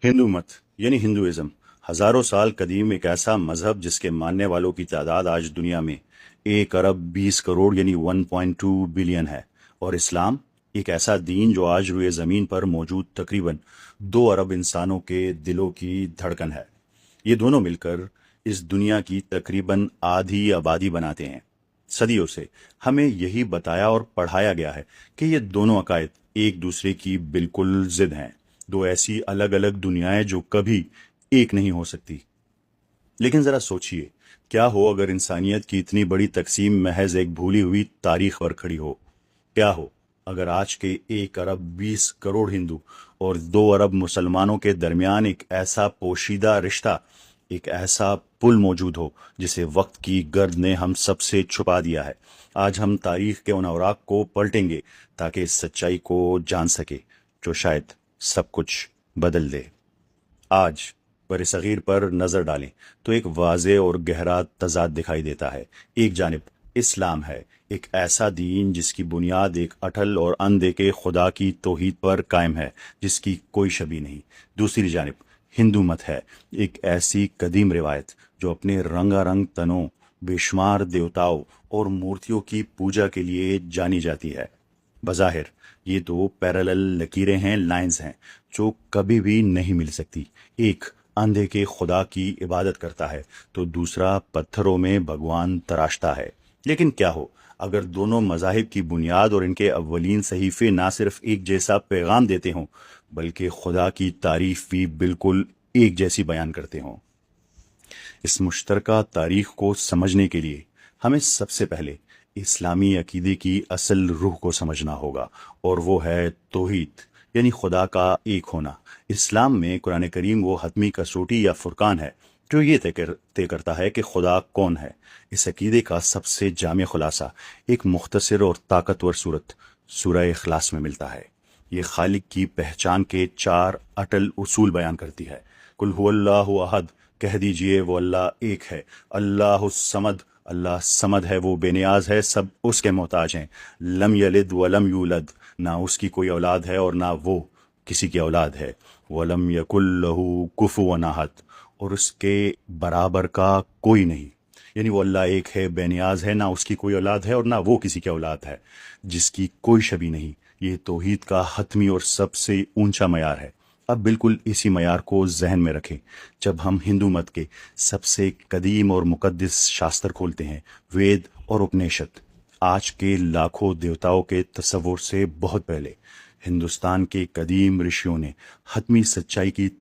हिंदू मत यानी हिंदुइज्म हजारों साल कदीम एक ऐसा मजहब जिसके मानने वालों की तादाद आज दुनिया में 1 अरब 20 करोड़ यानी 1.2 बिलियन है। और इस्लाम एक ऐसा दीन जो आज रुए ज़मीन पर मौजूद तकरीबन 2 अरब इंसानों के दिलों की धड़कन है। ये दोनों मिलकर इस दुनिया की तकरीबन आधी आबादी बनाते हैं। सदियों से हमें यही बताया और पढ़ाया गया है कि ये दोनों अकायद एक दूसरे की बिल्कुल जिद हैं, दो ऐसी अलग अलग दुनियाएं जो कभी एक नहीं हो सकती। लेकिन जरा सोचिए, क्या हो अगर इंसानियत की इतनी बड़ी तकसीम महज एक भूली हुई तारीख पर खड़ी हो? क्या हो अगर आज के 1 अरब 20 करोड़ हिंदू और 2 अरब मुसलमानों के दरमियान एक ऐसा पोशीदा रिश्ता, एक ऐसा पुल मौजूद हो जिसे वक्त की गर्द ने हम सबसे छुपा दिया है। आज हम तारीख के उन अवराक को पलटेंगे ताकि इस सच्चाई को जान सके जो शायद सब कुछ बदल दे। आज बरसगीर पर नजर डालें तो एक वाज़े और गहरा तजाद दिखाई देता है। एक जानिब इस्लाम है, एक ऐसा दीन जिसकी बुनियाद एक अटल और अनदेखे खुदा की तौहीद पर कायम है जिसकी कोई शबी नहीं। दूसरी जानिब हिंदू मत है, एक ऐसी कदीम रिवायत जो अपने रंगारंग तनों, बेशुमार देवताओं और मूर्तियों की पूजा के लिए जानी जाती है। बज़ाहिर ये दो पैरेलल लकीरें हैं, लाइंस हैं जो कभी भी नहीं मिल सकती। एक अंधे के खुदा की इबादत करता है तो दूसरा पत्थरों में भगवान तराशता है। लेकिन क्या हो अगर दोनों मज़ाहिब की बुनियाद और इनके अव्वलीन सहीफे ना सिर्फ एक जैसा पैगाम देते हों बल्कि खुदा की तारीफ भी बिल्कुल एक जैसी बयान करते हों। इस मुश्तरका तारीख को समझने के लिए हमें सबसे पहले इस्लामी अकीदे की असल रूह को समझना होगा, और वो है तौहीद यानी खुदा का एक होना। इस्लाम में कुरान करीम वो हतमी कसौटी या फुरकान है जो ये तय करता है कि खुदा कौन है। इस अकीदे का सबसे जामे खुलासा एक मुख्तसर और ताकतवर सूरत सूरह इखलास में मिलता है। ये खालिक की पहचान के 4 अटल उसूल बयान करती है। कुल हुवल्लाहु अहद, कह दीजिए वो अल्लाह एक है। अल्लाह समद, अल्लाह समद है, वो बेनियाज है, सब उसके मोहताज हैं। लम यलिद वलम यूलद, ना उसकी कोई औलाद है और ना वो किसी की औलाद है। वलम यकुल लहू कुफुवन अहद, और उसके बराबर का कोई नहीं। यानी वो अल्लाह एक है, बेनियाज है, ना उसकी कोई औलाद है और ना वो किसी की औलाद है, जिसकी कोई शबी नहीं। ये तौहीद का हतमी और सबसे ऊंचा मयार है। अब बिल्कुल इसी मयार को जहन में रखें जब हम हिंदू मत के सबसे कदीम और मुकद्दस शास्त्र खोलते हैं, वेद और उपनिषद। आज के लाखों देवताओं के तसव्वुर से बहुत पहले हिंदुस्तान के कदीम ऋषियों ने हतमी सच्चाई की